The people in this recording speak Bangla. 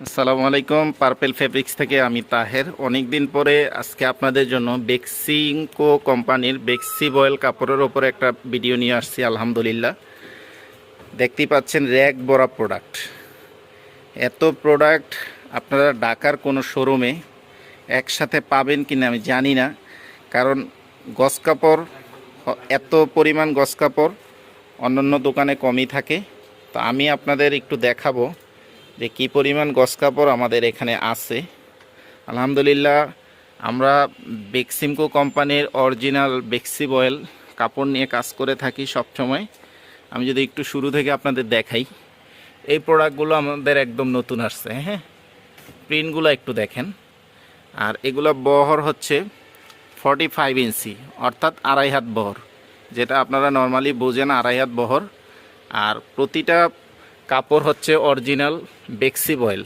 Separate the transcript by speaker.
Speaker 1: আসসালামু আলাইকুম। পার্পেল ফেব্রিক্স থেকে আমি তাহের। অনেক দিন পরে আজকে আপনাদের জন্য বেক্সিমকো কোম্পানির বেক্সি বয়েল কাপড়ের ওপরে একটা ভিডিও নিয়ে আসছি। আলহামদুলিল্লাহ, দেখতেই পাচ্ছেন র্যাক বড়া প্রোডাক্ট। এত প্রোডাক্ট আপনারা ঢাকার কোনো শোরুমে একসাথে পাবেন কিনা আমি জানি না, কারণ গস কাপড়, এত পরিমাণ গস কাপড় অন্যান্য দোকানে কমই থাকে। তো আমি আপনাদের একটু দেখাবো যে কী পরিমাণ গস কাপড় আমাদের এখানে আছে। আলহামদুলিল্লাহ, আমরা বেক্সিমকো কোম্পানির অরিজিনাল বেক্সি বয়েল কাপড় নিয়ে কাজ করে থাকি সবসময়। আমি যদি একটু শুরু থেকে আপনাদের দেখাই, এই প্রোডাক্টগুলো আমাদের একদম নতুন আসছে। হ্যাঁ, প্রিন্টগুলো একটু দেখেন। আর এগুলো বহর হচ্ছে 45 ইঞ্চি, অর্থাৎ আড়াই হাত বহর, যেটা আপনারা নর্মালি বোঝেন আড়াই হাত বহর। আর প্রতিটা কাপড় হচ্ছে অরিজিনাল বেক্সি বয়েল।